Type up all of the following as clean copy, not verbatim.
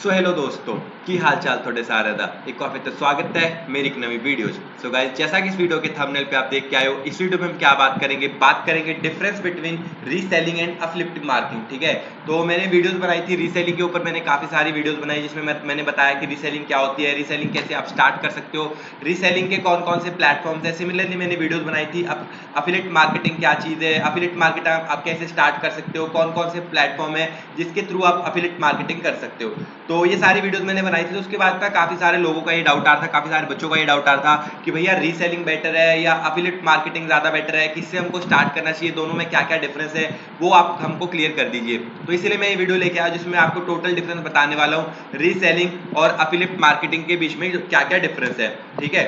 So hello दोस्तों की हाल चाल थोड़े सारे दा एक और फिर स्वागत है मेरी एक नवी वीडियोज। सो गाइस, जैसा कि इस वीडियो के थंबनेल पे आप देख के आए हो, इस वीडियो में हम क्या बात करेंगे difference between reselling and uplifting marketing. ठीक है, तो मैंने वीडियोस बनाई थी रीसेलिंग के ऊपर, मैंने काफी सारी वीडियोस बनाई जिसमें मैंने बताया कि रीसेलिंग क्या होती है, रीसेलिंग कैसे आप स्टार्ट कर सकते हो, रीसेलिंग के कौन कौन से प्लेटफॉर्म्स है। सिमिलरली मैंने वीडियोस बनाई थी अफिलिएट मार्केटिंग क्या चीज है, अफिलिएट मार्केटिंग आप कैसे स्टार्ट कर सकते हो, कौन कौन से प्लेटफॉर्म है जिसके थ्रू आप अफिलिएट मार्केटिंग कर सकते हो। तो ये सारी वीडियोस मैंने बनाई थी। तो उसके बाद काफी सारे लोगों का ये डाउट आ रहा था, काफी सारे बच्चों का ये डाउट आ रहा था कि भैया रीसेलिंग बेटर है या अफिलिएट मार्केटिंग ज्यादा बेटर है, किससे हमको स्टार्ट करना चाहिए, दोनों में क्या क्या डिफरेंस है वो आप हमको क्लियर कर दीजिए। तो इसीलिए मैं ये वीडियो लेके आया जिसमें आपको टोटल डिफरेंस बताने वाला हूँ रीसेलिंग और अफिलिएट मार्केटिंग के बीच में क्या क्या डिफरेंस है। ठीक है,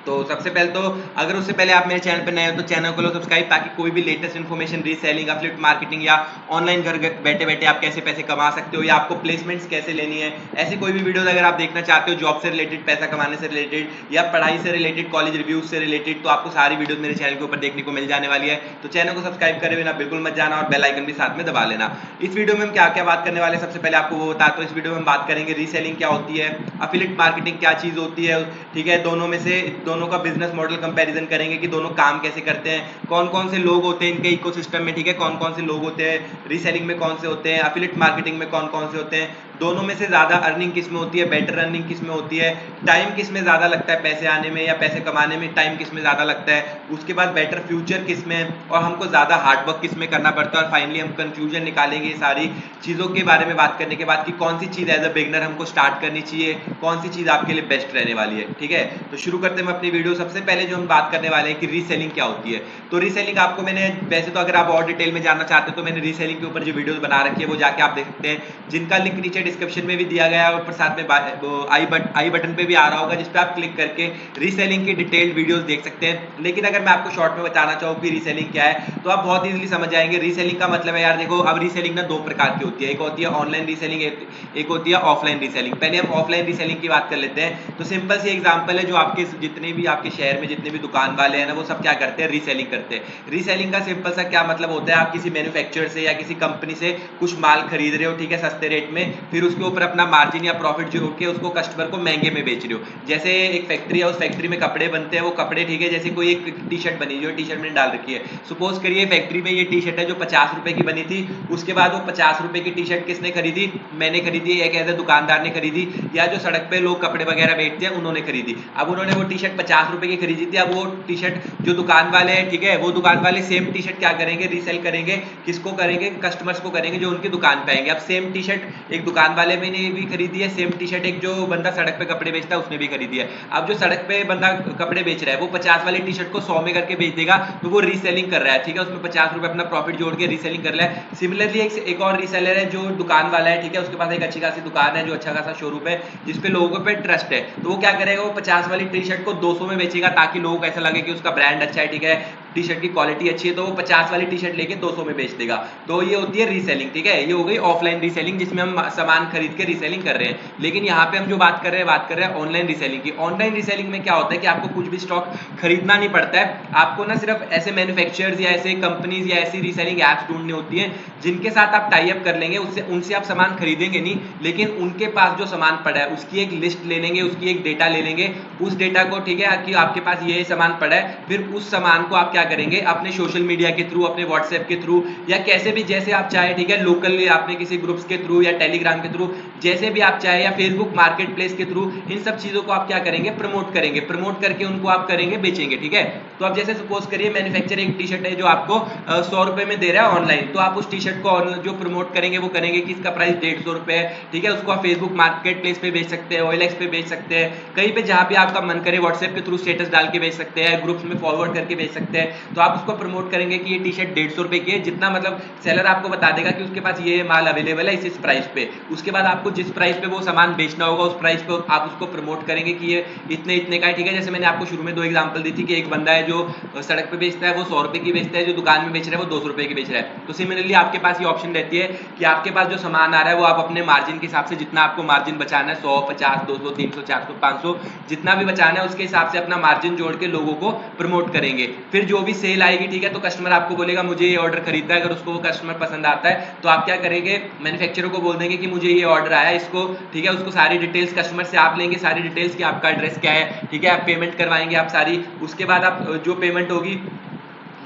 तो सबसे पहले तो अगर उससे पहले आप मेरे चैनल पर नए हो तो चैनल को लो सब्सक्राइब, ताकि कोई भी latest information reselling, affiliate marketing या ऑनलाइन घर बैठे बैठे आप कैसे पैसे कमा सकते हो या आपको प्लेसमेंट्स कैसे लेनी है, ऐसी कोई भी वीडियो अगर आप देखना चाहते हो जॉब से रिलेटेड, पैसा कमाने से रिलेटेड या पढ़ाई से रिलेटेड, कॉलेज रिव्यूज से रिलेटेड, तो आपको सारी वीडियो मेरे चैनल के ऊपर देखने को मिल जाने वाली है। तो चैनल को सब्सक्राइब करे बिना बिल्कुल मत जाना और बेल आइकन भी साथ में दबा लेना। इस वीडियो में हम क्या क्या बात करने वाले, सबसे पहले आपको वो बता, तो इस वीडियो में हम बात करेंगे रीसेलिंग क्या होती है, अफिलिएट मार्केटिंग क्या चीज होती है। ठीक है, दोनों में से दोनों का बिजनेस मॉडल कंपैरिजन करेंगे कि दोनों काम कैसे करते हैं, कौन कौन से लोग होते हैं इनके इकोसिस्टम में। ठीक है, कौन कौन से लोग होते हैं रीसेलिंग में, कौन से होते हैं अफिलिएट मार्केटिंग में, कौन कौन से होते हैं, दोनों में से ज्यादा अर्निंग किस में होती है, बेटर अर्निंग किस में होती है, टाइम किस में ज्यादा लगता है पैसे आने में या पैसे कमाने में टाइम किस में ज्यादा लगता है, उसके बाद बेटर फ्यूचर किस में और हमको ज्यादा हार्डवर्क किस में करना पड़ता है, और फाइनली हम कंक्लूजन निकालेंगे सारी चीजों के बारे में बात करने के बाद कि कौन सी चीज एज अ बिगनर हमको स्टार्ट करनी चाहिए, कौन सी चीज आपके लिए बेस्ट रहने वाली है। ठीक है, तो शुरू करते हैं अपनी वीडियो। सबसे पहले जो हम बात करने वाले हैं कि रीसेलिंग क्या होती है। तो रीसेलिंग आपको मैंने, वैसे तो अगर आप और डिटेल में जानना चाहते हो तो मैंने रीसेलिंग के ऊपर जो वीडियोस बना रखी है वो जाके आप देख सकते हैं, जिनका लिंक नीचे डिस्क्रिप्शन में भी दिया गया है और ऊपर साथ में आई बटन पे भी आ रहा होगा, जिस पे आप क्लिक करके रीसेलिंग की डिटेल्ड वीडियोस देख सकते हैं। लेकिन अगर मैं आपको शॉर्ट में बताना चाहूँ कि रीसेलिंग क्या है तो आप बहुत इजीली समझ जाएंगे। रीसेलिंग का मतलब है, यार देखो, अब रीसेलिंग ना दो प्रकार की होती है, एक होती है ऑनलाइन रीसेलिंग, एक होती है ऑफलाइन रीसेलिंग। पहले हम ऑफलाइन रीसेलिंग की बात कर लेते हैं। तो सिंपल सी एग्जांपल है, जो आपके जितने भी आपके शहर में जितने भी दुकान वाले हैं ना, वो सब क्या करते हैं, रीसेलिंग करते हैं। रीसेलिंग का सिंपल सा क्या मतलब होता है, आप किसी मैन्युफैक्चरर से या किसी कंपनी से कुछ माल खरीद रहे हो, ठीक है, सस्ते रेट में, फिर उसके ऊपर अपना मार्जिन या प्रॉफिट जोड़ के उसको कस्टमर को महंगे में बेच रहे हो। जैसे एक फैक्ट्री है, उस फैक्ट्री में कपड़े बनते हैं, वो कपड़े, ठीक है, जैसे कोई एक टी शर्ट बनी, जो टी शर्ट मैंने डाल रखी है, सपोज करिए फैक्ट्री में ये टी शर्ट है जो 50 रुपए की बनी थी। उसके बाद वो 50 रुपए की टी शर्ट किसने खरीदी, मैंने खरीदी, एक ऐसे दुकानदार ने खरीदी, या जो सड़क पे लोग कपड़े वगैरह बेचते हैं उन्होंने खरीदी। अब उन्होंने वो टी शर्ट 50 रुपए की खरीदी थी। अब वो टी शर्ट जो दुकान वाले हैं, ठीक है, वो दुकान वाले सेम टी शर्ट क्या करेंगे, रीसेल करेंगे। किसको करेंगे, कस्टमर्स को करेंगे जो उनकी दुकान पे आएंगे। अब सेम टी शर्ट एक दुकान वाले ने भी खरीदी है, सेम टी शर्ट एक जो बंदा सड़क पे कपड़े बेचता है उसने भी खरीदी है। अब जो सड़क पे बंदा कपड़े बेच रहा है वो 50 वाली टी शर्ट को 100 में करके बेच देगा, तो वो रीसेलिंग कर रहा है। ठीक है, उसमें 50 रुपए अपना प्रॉफिट जोड़ के रीसेलिंग कर रहा है। सिमिलरली एक और रीसेलर है जो दुकान वाला है, ठीक है, उसके पास एक अच्छी खासी दुकान है, जो अच्छा खासा शोरूम है, जिसपे लोगों पे ट्रस्ट है, तो वो क्या करेगा, वो 50 वाली टी शर्ट को 200 में बेचेगा, ताकि लोगों को ऐसा लगे कि उसका ब्रांड अच्छा है, ठीक है, टी शर्ट की क्वालिटी अच्छी है, तो वो 50 वाली टी शर्ट लेके 200 में बेच देगा। तो ये होती है रीसेलिंग। ठीक है, ये हो गई ऑफलाइन रीसेलिंग, जिसमें हम सामान खरीद के रीसेलिंग कर रहे हैं। लेकिन यहाँ पे हम जो बात कर रहे हैं ऑनलाइन रीसेलिंग की। ऑनलाइन रीसेलिंग में क्या होता है कि आपको कुछ भी स्टॉक खरीदना नहीं पड़ता है, आपको ना सिर्फ ऐसे मैन्युफैक्चरर्स या ऐसे कंपनीज या ऐसी रीसेलिंग एप्स ढूंढनी होती है जिनके साथ आप टाई अप कर लेंगे, उससे उनसे आप सामान खरीदेंगे नहीं, लेकिन उनके पास जो सामान पड़ा है उसकी एक लिस्ट ले लेंगे, उसकी एक डेटा ले लेंगे, उस डेटा को, ठीक है, कि आपके पास ये सामान पड़ा है, फिर उस सामान को आप क्या करेंगे, अपने सोशल मीडिया के थ्रू, अपने व्हाट्सएप के थ्रू या कैसे भी जैसे आप चाहे, ठीक है, लोकल आपने किसी ग्रुप्स के थ्रू या टेलीग्राम के थ्रू, जैसे भी आप चाहे, या फेसबुक मार्केट प्लेस के थ्रू, इन सब चीजों को आप क्या करेंगे, प्रमोट करेंगे, प्रमोट करके उनको आप करेंगे बेचेंगे। ठीक है, तो अब जैसे सपोज करिए मैन्युफैक्चर एक टी शर्ट है जो आपको 100 रुपए में दे रहा है ऑनलाइन, तो आप उस टी शर्ट को जो प्रमोट करेंगे वो करेंगे कि इसका प्राइस 150 रुपए है। ठीक है, उसको आप फेसबुक मार्केट प्लेस पे बेच सकते हैं, OLX पे बेच सकते हैं, कहीं पे जहां भी आपका मन करे, व्हाट्सएप के थ्रू स्टेटस डाल के बेच सकते हैं, ग्रुप्स में फॉरवर्ड करके बेच सकते हैं। तो आप उसको प्रमोट करेंगे कि ये टी शर्ट 150 रुपए की है, जितना मतलब सेलर आपको बता देगा कि उसके पास ये माल अवेलेबल है इस प्राइस पे। उसके बाद आपको जिस प्राइस पे वो सामान बेचना होगा उस प्राइस पे आप उसको प्रमोट करेंगे कि ये इतने इतने का है। ठीक है, जैसे मैंने आपको शुरू में 2 एग्जांपल दी थी कि एक बंदा है जो सड़क पे बेचता है वो 100 रुपए की बेचता है, जो दुकान में बेच रहा है वो 200 रुपए की बेच रहा है। तो सिमिलरली आपके पास ये ऑप्शन रहती है कि आपके पास जो सामान आ रहा है वो आप अपने मार्जिन के हिसाब से, जितना आपको मार्जिन बचाना है, 100, 50, 200, 300, 400, 500, जितना भी बचाना है उसके हिसाब से अपना मार्जिन जोड़ के लोगों को प्रमोट करेंगे। फिर जो जो भी सेल आएगी, ठीक है, तो कस्टमर आपको बोलेगा मुझे ये ऑर्डर खरीदना है। अगर उसको वो कस्टमर पसंद आता है तो आप क्या करेंगे, मैन्युफैक्चरर को बोल देंगे कि मुझे ये ऑर्डर आया, इसको, ठीक है, उसको सारी डिटेल्स कस्टमर से आप लेंगे, सारी डिटेल्स कि आपका एड्रेस क्या है, ठीक है, आप पेमेंट करवाएंगे आप सारी। उसके बाद आप जो पेमेंट होगी,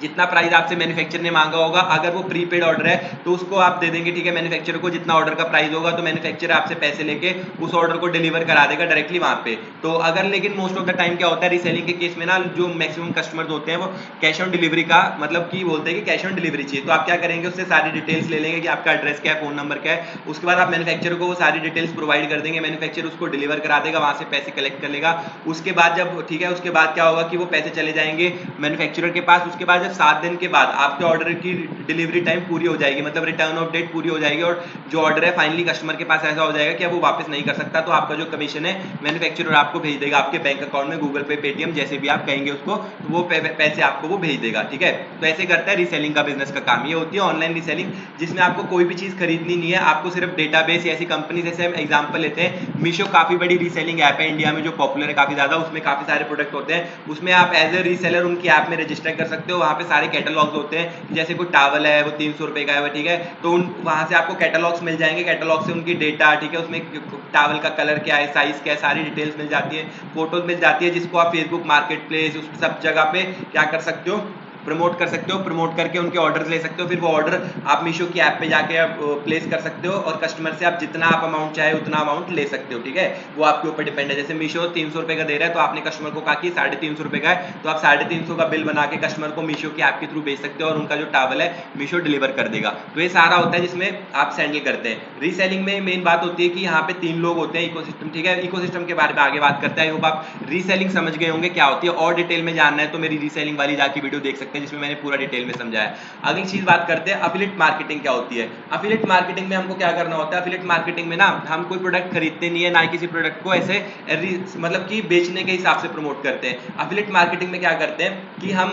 जितना प्राइस आपसे मैन्युफैक्चरर ने मांगा होगा, अगर वो प्रीपेड ऑर्डर है तो उसको आप दे देंगे, ठीक है, मैन्युफैक्चरर को जितना ऑर्डर का प्राइस होगा, तो मैन्युफैक्चरर आपसे पैसे लेके उस ऑर्डर को डिलीवर करा देगा डायरेक्टली वहां पे। तो अगर, लेकिन मोस्ट ऑफ द टाइम क्या होता है रीसेलिंग के केस में ना, जो मैक्सिमम कस्टमर्स होते हैं वो कैश ऑन डिलीवरी का मतलब कि बोलते हैं कि कैश ऑन डिलीवरी चाहिए। तो आप क्या करेंगे, उससे सारी डिटेल्स ले लेंगे कि आपका एड्रेस क्या है, फोन नंबर क्या है। उसके बाद आप मैन्युफैक्चरर को वो सारी डिटेल्स प्रोवाइड कर देंगे, मैन्युफैक्चरर उसको डिलीवर करा देगा, वहां से पैसे कलेक्ट कर लेगा। उसके बाद जब, ठीक है, उसके बाद क्या होगा कि वो पैसे चले जाएंगे मैन्युफैक्चरर के पास। उसके बाद जब 7 दिन के बाद आपके ऑर्डर की डिलीवरी टाइम पूरी हो जाएगी, मतलब रिटर्न ऑफ डेट पूरी हो जाएगी, और जो ऑर्डर है फाइनली कस्टमर के पास ऐसा हो जाएगा कि अब वो वापस नहीं कर सकता, तो आपका जो कमीशन है मैन्युफैक्चरर आपको भेज देगा आपके बैंक अकाउंट में, गूगल पे, पेटीएम, जैसे भी आप कहेंगे उसको, तो वो पैसे आपको वो भेज देगा, ठीक है। तो ऐसे करता है रीसेलिंग का बिजनेस का काम। ये होती है ऑनलाइन रीसेलिंग, जिसमें आपको कोई भी चीज खरीदनी नहीं है, आपको सिर्फ डेटाबेस या ऐसी कंपनी, जैसे हम एग्जांपल लेते हैं मीशो, काफी बड़ी रीसेलिंग ऐप है इंडिया में जो पॉपुलर है काफी ज्यादा, उसमें काफी सारे प्रोडक्ट होते हैं, उसमें आप एज ए रीसेलर उनकी ऐप में रजिस्टर कर सकते हो। वहां पे सारे कैटलॉग्स होते हैं, जैसे कोई टावल है वो 300 रुपए का है, ठीक है, तो वहां से आपको कैटलॉग्स मिल जाएंगे, कैटलॉग से उनकी डेटा, ठीक है, उसमें टावल का कलर क्या है, साइज क्या है, सारी डिटेल्स मिल जाती है, फोटोज मिल जाती है, जिसको आप फेसबुक मार्केट प्लेस, उस सब जगह पे क्या कर सकते हो, प्रमोट कर सकते हो। प्रमोट करके उनके ऑर्डर्स ले सकते हो, फिर वो ऑर्डर आप मीशो की ऐप पे जाके आप प्लेस कर सकते हो, और कस्टमर से आप जितना आप अमाउंट चाहे उतना अमाउंट ले सकते हो, ठीक है, वो आपके ऊपर डिपेंड है। जैसे मीशो 300 रुपए का दे रहा है, तो आपने कस्टमर को कहा कि 350 रुपए का है, तो आप 350 का बिल बना के कस्टमर को मीशो की ऐप के थ्रू भेज सकते हो, और उनका जो टावल है मीशो डिलीवर कर देगा। तो ये सारा होता है जिसमें आप सैंडल करते हैं। रीसेलिंग में मेन बात होती है कि यहाँ पे 3 लोग होते हैं, इकोसिस्टम, ठीक है, इकोसिस्टम के बारे में आगे बात करते हैं। आई होप आप रीसेलिंग समझ गए होंगे क्या होती है, और डिटेल में जानना है तो मेरी रीसेलिंग वाली जाके वीडियो देख सकते हैं, जिसमें मैंने पूरा डिटेल में समझाया। अगली चीज बात करते हैं एफिलिएट मार्केटिंग क्या होती है। एफिलिएट मार्केटिंग में हमको क्या करना होता है, एफिलिएट मार्केटिंग में ना हम कोई प्रोडक्ट खरीदते नहीं है, ना किसी प्रोडक्ट को ऐसे मतलब कि बेचने के हिसाब से प्रमोट करते हैं। एफिलिएट मार्केटिंग में क्या करते हैं कि हम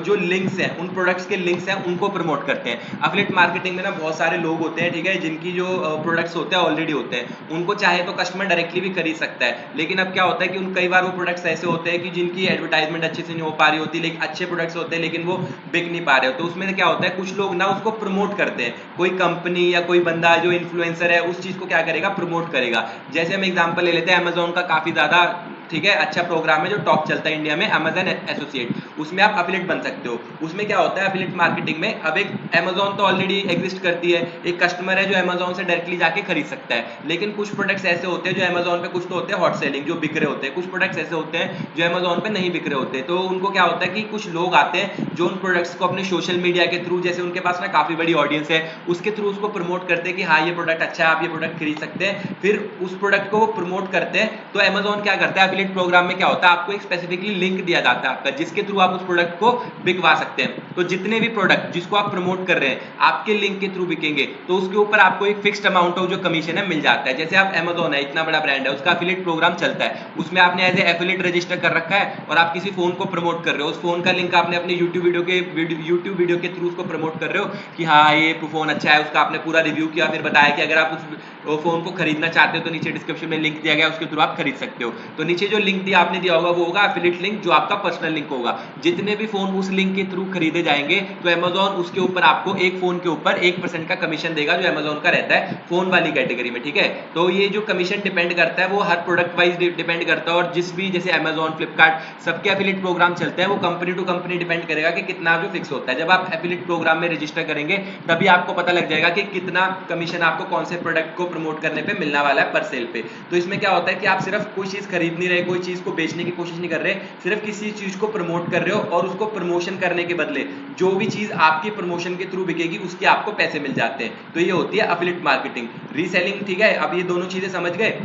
जो लिंक्स हैं, उन प्रोडक्ट्स के लिंक्स हैं, उनको प्रमोट करते हैं। एफिलिएट मार्केटिंग में ना बहुत सारे लोग होते हैं, ठीक है, जिनकी जो प्रोडक्ट्स होते हैं ऑलरेडी होते हैं, उनको चाहे तो कस्टमर डायरेक्टली भी खरीद सकता है, लेकिन अब क्या होता है कि उन कई बार वो प्रोडक्ट्स ऐसे होते हैं कि जिनकी एडवर्टाइजमेंट अच्छे से नहीं हो पा रही होती, लेकिन अच्छे प्रोडक्ट्स होते हैं लेकिन वो बिक नहीं पा रहे हो। तो उसमें क्या होता है, कुछ लोग ना उसको प्रमोट करते हैं, कोई कंपनी या कोई बंदा जो इन्फ्लुएंसर है उस चीज को क्या करेगा, प्रमोट करेगा। जैसे हम एग्जांपल ले लेते हैं अमेज़न का, काफी ज्यादा, ठीक है, अच्छा प्रोग्राम है जो टॉप चलता है इंडिया में, अमेज़न एसोसिएट, उसमें आप एफिलिएट बन सकते हो। उसमें क्या होता है एफिलिएट मार्केटिंग में, अब एक अमेज़न तो ऑलरेडी एग्जिस्ट करती है, एक कस्टमर है जो अमेज़न से डायरेक्टली जाके खरीद सकता है, लेकिन कुछ प्रोडक्ट्स ऐसे होते हैं जो अमेज़न पे, कुछ तो होते हैं हॉट सेलिंग जो बिक रहे होते हैं, कुछ प्रोडक्ट्स ऐसे होते हैं जो अमेज़न पे नहीं बिक रहे होते। तो उनको क्या होता है कि कुछ लोग आते हैं जो उन प्रोडक्ट्स को अपने सोशल मीडिया के थ्रू, जैसे उनके पास ना काफी बड़ी ऑडियंस है, उसके थ्रू उसको प्रमोट करते हैं कि हाँ ये प्रोडक्ट अच्छा है, आप ये प्रोडक्ट खरीद सकते हैं, फिर उस प्रोडक्ट को वो प्रमोट करते हैं। तो अमेज़न क्या करता है, एफिलिएट प्रोग्राम में क्या होता है, आपको एक स्पेसिफिकली लिंक दिया जाता है आपका, जिसके थ्रू आप उस प्रोडक्ट को बिकवा सकते हैं। तो जितने भी प्रोडक्ट जिसको आप प्रमोट कर रहे हैं आपके लिंक के थ्रू बिकेंगे, तो उसके ऊपर आपको एक फिक्स्ड अमाउंट ऑफ जो कमीशन है मिल जाता है। जैसे आप अमेज़न है, इतना बड़ा ब्रांड है, उसका एफिलिएट प्रोग्राम चलता है, उसमें आपने एज ए एफिलिएट रजिस्टर कर रखा है, और आप किसी फोन को प्रमोट कर रहे हो, उस फोन का लिंक आपने अपने यूट्यूब वीडियो के थ्रू उसको प्रमोट कर रहे हो कि हाँ ये फोन अच्छा है, उसका आपने पूरा रिव्यू किया, फिर बताया कि अगर आप उस फोन को खरीदना चाहते हो तो नीचे डिस्क्रिप्शन में लिंक दिया गया, उसके थ्रू आप खरीद सकते हो। तो नीचे जो लिंक दिया आपने दिया होगा वो होगा एफिलिएट लिंक, जो आपका पर्सनल लिंक होगा। जितने भी फोन उस लिंक के थ्रू खरीदे जाएंगे तो अमेज़न उसके ऊपर आपको एक फोन के ऊपर 1% का कमीशन देगा, जो अमेज़न का रहता है फोन वाली कैटेगरी में, ठीक है। तो ये जो कमीशन डिपेंड करता है वो हर प्रोडक्ट वाइज डिपेंड करता है, और जिस भी जैसे अमेज़न, फ्लिपकार्ट, सबके एफिलिएट प्रोग्राम चलते हैं, वो कंपनी टू कंपनी डिपेंड करेगा कि कितना जो फिक्स होता है। जब आप एफिलिएट प्रोग्राम में रजिस्टर करेंगे तभी आपको पता लग जाएगा कि कितना कमीशन आपको कौन से प्रोडक्ट को प्रमोट करने पे मिलने वाला है पर सेल पे। तो इसमें क्या होता है कि आप सिर्फ कोई चीज खरीद नहीं रहे, कोई चीज को बेचने की कोशिश नहीं कर रहे, सिर्फ किसी चीज को प्रमोट कर रहे हो, और उसको प्रमोशन करने के बदले जो भी चीज आपकी प्रमोशन के थ्रू बिकेगी उसके आपको पैसे मिल जाते हैं। तो ये होती है एफिलिएट मार्केटिंग, रीसेलिंग, ठीक है। अब ये दोनों चीजें समझ गए,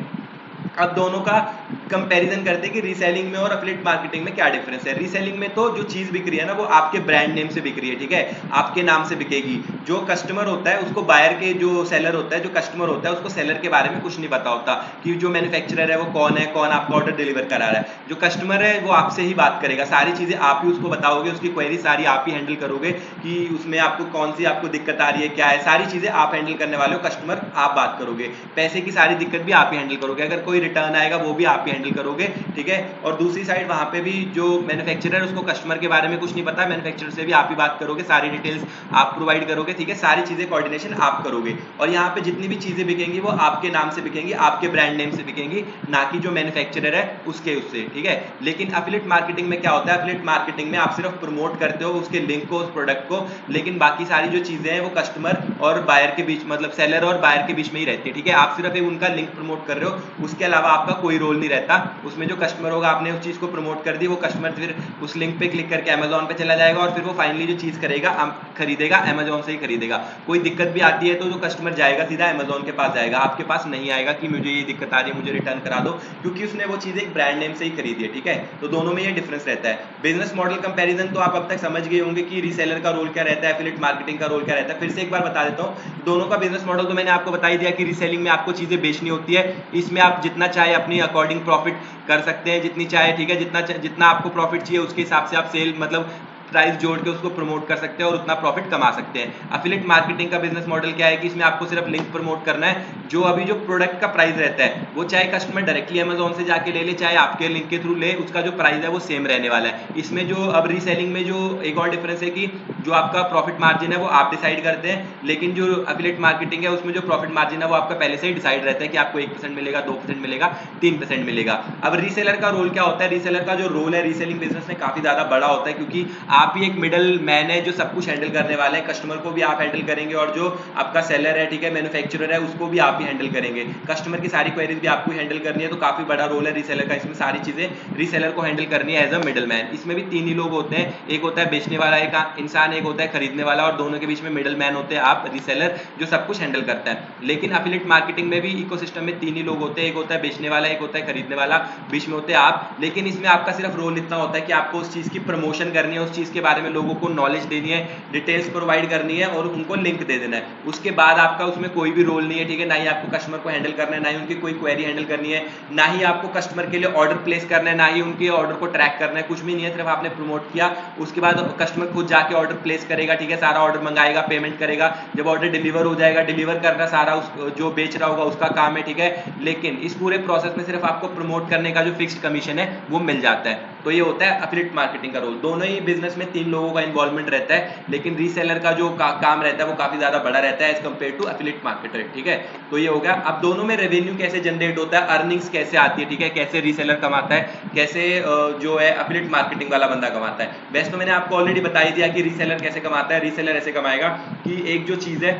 अब दोनों का कंपैरिजन करते हैं कि रीसेलिंग में और एफिलिएट मार्केटिंग में क्या डिफरेंस है। रीसेलिंग में तो जो चीज बिक रही है ना वो आपके ब्रांड नेम से बिक रही है, ठीक है, आपके नाम से बिकेगी। जो कस्टमर होता है उसको, बायर के जो सेलर होता है, जो कस्टमर होता है उसको सेलर के बारे में कुछ नहीं पता होता कि जो मैन्युफैक्चरर है वो कौन है, कौन आपका ऑर्डर डिलीवर करा रहा है। जो कस्टमर है वो आपसे ही बात करेगा, सारी चीजें आप ही उसको बताओगे, उसकी क्वेरी सारी आप ही हैंडल करोगे कि उसमें आपको कौन सी आपको दिक्कत आ रही है, क्या है, सारी चीजें आप हैंडल करने वाले हो। कस्टमर आप बात करोगे, पैसे की सारी दिक्कत भी आप ही हैंडल करोगे, अगर कोई रिटर्न आएगा वो भी आप ही हैंडल करोगे, ठीक है। और दूसरी साइड वहां पे भी जो मैन्युफैक्चरर है उसको कस्टमर के बारे में कुछ नहीं पता, मैन्युफैक्चरर से भी आप ही बात करोगे, सारी डिटेल्स आप प्रोवाइड करोगे, ठीक है, सारी चीजें कोऑर्डिनेशन आप करोगे। और यहाँ पे जितनी भी चीजें बिकेंगी वो आपके नाम से बिकेंगी, आपके ब्रांड नेम से बिकेंगी, ना कि जो मैन्युफैक्चरर है उसके उससे, ठीक है। लेकिन एफिलिएट मार्केटिंग में क्या होता है, एफिलिएट मार्केटिंग में आप सिर्फ प्रमोट करते हो उसके लिंक को, उस प्रोडक्ट को, लेकिन बाकी सारी जो चीजें हैं वो कस्टमर और बायर के बीच, मतलब सेलर और बायर के बीच में ही रहती है, ठीक है। आप सिर्फ उनका लिंक प्रमोट कर रहे हो, उसके अलावा आपका कोई रोल नहीं रहता उसमें। जो कस्टमर होगा, आपने उस चीज को प्रमोट कर दी, वो कस्टमर फिर उस लिंक पे क्लिक करके अमेजोन पे चला जाएगा और फिर वो फाइनली जो चीज करेगा, खरीदेगा, अमेजोन से ही खरीदेगा। कोई दिक्कत भी आती है तो जो कस्टमर जाएगा सीधा अमेजोन के पास जाएगा, आपके पास नहीं आएगा कि मुझे ये दिक्कत आ रही है, मुझे रिटर्न करा दो, क्योंकि उसने वो चीज एक ब्रांड नेम से ही खरीदी है, ठीक है। तो दोनों में ये डिफरेंस रहता है। बिजनेस मॉडल कंपैरिजन तो आप अब तक समझ गए होंगे कि रीसेलर का रोल क्या रहता है, एफिलिएट मार्केटिंग का रोल क्या रहता है। फिर से एक बार बता देता हूँ, दोनों का बिजनेस मॉडल तो मैंने आपको बता ही दिया कि रीसेलिंग में आपको चीजें बेचनी होती है, इसमें आप जितना चाहे अपनी अकॉर्डिंग प्रॉफिट कर सकते हैं, जितनी चाहे, ठीक है, जितना आपको प्रॉफिट चाहिए उसके हिसाब से आप सेल, मतलब प्राइस जोड़ के उसको प्रमोट कर सकते हैं और उतना प्रॉफिट कमा सकते हैं। एफिलिएट मार्केटिंग का बिजनेस मॉडल क्या है कि इसमें आपको सिर्फ लिंक प्रमोट करना है, जो अभी जो प्रोडक्ट का प्राइस रहता है वो चाहे कस्टमर डायरेक्टली अमेजोन से जाके ले ले, चाहे आपके लिंक के थ्रू ले, उसका जो प्राइस है वो सेम रहने वाला है। इसमें जो अब रीसेलिंग में जो एक और डिफरेंस है कि जो आपका प्रॉफिट मार्जिन है वो आप डिसाइड करते हैं, लेकिन जो एफिलिएट मार्केटिंग है उसमें जो प्रॉफिट मार्जिन है वो आपका पहले से ही डिसाइड रहता है कि आपको 1% मिलेगा, 2% मिलेगा, 3% मिलेगा। अब रीसेलर का रोल क्या होता है, रीसेलर का जो रोल है रीसेलिंग बिजनेस में काफी ज्यादा बड़ा होता है, क्योंकि आप ही एक मिडल मैन है जो सब कुछ हैंडल करने वाले हैं। कस्टमर को भी आप हैंडल करेंगे और जो आपका सेलर है, ठीक है, मैन्युफैक्चरर है, उसको भी आप ही हैंडल करेंगे। कस्टमर की सारी क्वेरीज भी आपको हैंडल करनी है, तो काफी बड़ा रोल है रीसेलर का। इसमें सारी चीजें रीसेलर को हैंडल करनी है एज अ मिडल मैन। इसमें भी तीन ही लोग होते हैं, एक होता है बेचने वाला एक इंसान, एक होता है खरीदने वाला, और दोनों के बीच में मिडल मैन होते हैं आप, रीसेलर, जो सब कुछ हैंडल करता है। लेकिन एफिलिएट मार्केटिंग में भी इकोसिस्टम में तीन ही लोग होते हैं, एक होता है बेचने वाला, एक होता है खरीदने वाला, बीच में होते हैं आप। लेकिन इसमें आपका सिर्फ रोल इतना होता है कि आपको उस चीज की प्रमोशन करनी है, उस चीज के बारे में लोगों को नॉलेज देनी है, डिटेल्स प्रोवाइड करनी है और उनको लिंक दे देना है। उसके बाद आपका उसमें कोई भी रोल नहीं है, ठीक है, ना ही आपको कस्टमर को हैंडल करना है, ना ही उनकी कोई क्वेरी हैंडल करनी है, ना ही आपको कस्टमर के लिए ऑर्डर प्लेस करना है, ना ही उनके ऑर्डर को ट्रैक करना है, कुछ भी नहीं है। सिर्फ आपने प्रमोट किया, उसके बाद कस्टमर खुद जाके ऑर्डर प्लेस करेगा, ठीक है, सारा ऑर्डर मंगाएगा, पेमेंट करेगा, जब ऑर्डर डिलीवर हो जाएगा, डिलीवर करना सारा उस जो बेच रहा होगा उसका काम है, ठीक है। लेकिन इस पूरे प्रोसेस में सिर्फ आपको प्रमोट करने का जो फिक्स्ड कमीशन है वो मिल जाता है। तो ये होता है एफिलिएट मार्केटिंग का रोल। दोनों ही बिजनेस में तीन लोगों का इन्वॉल्वमेंट रहता है, लेकिन रीसेलर का जो काम रहता है वो काफी ज्यादा बड़ा रहता है as compare to affiliate marketer, ठीक है। तो ये हो गया। अब दोनों में रेवेन्यू कैसे जनरेट होता है, अर्निंग्स कैसे आती है, ठीक है, कैसे रीसेलर कमाता है, कैसे जो है एफिलिएट मार्केटिंग वाला बंदा कमाता है। वैसे तो मैंने आपको ऑलरेडी बता ही दिया कि रीसेलर कैसे कमाता है। रीसेलर ऐसे कमाएगा कि एक जो चीज है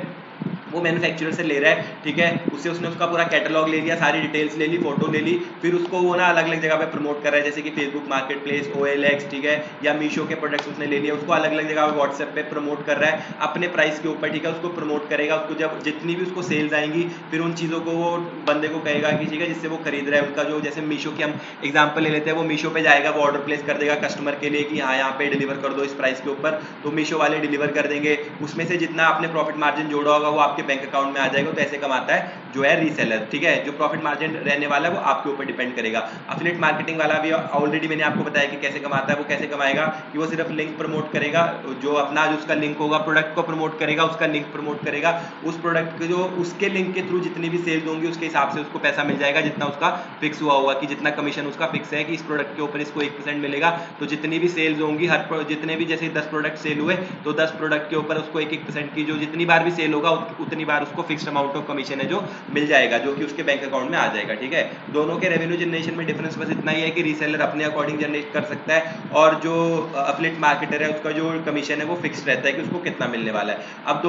वो मैन्युफैक्चरर से ले रहा है, ठीक है, उससे उसने उसका पूरा कैटलॉग ले लिया, सारी डिटेल्स ले ली, फोटो ले ली, फिर उसको वो ना अलग अलग जगह पे प्रमोट कर रहा है, जैसे कि फेसबुक मार्केट प्लेस, OLX, ठीक है, या मीशो के प्रोडक्ट्स उसने ले लिया, उसको अलग अलग जगह पे व्हाट्सएप पे प्रमोट कर रहा है अपने प्राइस के ऊपर, ठीक है, उसको प्रमोट करेगा। उसको जब जितनी भी उसको सेल्स आएंगी फिर उन चीज़ों को वो बंदे को कहेगा कि ठीक है जिससे वो खरीद रहा है उनका जो, जैसे मीशो की हम एग्जाम्पल ले लेते हैं, वो मीशो पे जाएगा, वो ऑर्डर प्लेस कर देगा कस्टमर के लिए कि हाँ यहाँ पे डिलीवर कर दो इस प्राइस के ऊपर, तो मीशो वाले डिलीवर कर देंगे। उसमें से जितना आपने प्रॉफिट मार्जिन जोड़ा होगा वो आपके बैंक अकाउंट में आ जाएगा। तो ऐसे कमाता है जो है रीसेलर, ठीक है। जो प्रॉफिट मार्जिन रहने वाला है वो आपके ऊपर डिपेंड करेगा। एफिलिएट मार्केटिंग वाला भी ऑलरेडी मैंने आपको बताया कि कैसे कमाता है। वो कैसे कमाएगा कि वो सिर्फ लिंक प्रमोट करेगा, जो अपना जो उसका लिंक होगा प्रोडक्ट को प्रमोट करेगा, उसका लिंक प्रमोट करेगा, उस प्रोडक्ट के जो उसके लिंक के थ्रू जितनी भी सेल्स होंगी उसके हिसाब से उसको पैसा मिल जाएगा, जितना उसका फिक्स हुआ होगा कि जितना कमीशन उसका फिक्स है कि इस प्रोडक्ट के ऊपर इसको 1% मिलेगा। तो जितनी भी सेल्स होंगी, हर जितने भी, जैसे 10 प्रोडक्ट सेल हुए तो 10 प्रोडक्ट के ऊपर उसको 1% की जो जितनी बार भी सेल होगा उतनी बार उसको फिक्स्ड अमाउंट ऑफ कमीशन है जो मिल जाएगा, जो कि उसके बैंक अकाउंट में आ जाएगा, ठीक है। दोनों के रेवेन्यू जनरेशन में डिफरेंस बस इतना ही है कि रीसेलर अपने अकॉर्डिंग जनरेट कर सकता है और जो एफिलिएट मार्केटर है उसका जो कमीशन है वो फिक्स रहता है कि उसको कितना मिलने वाला है। अब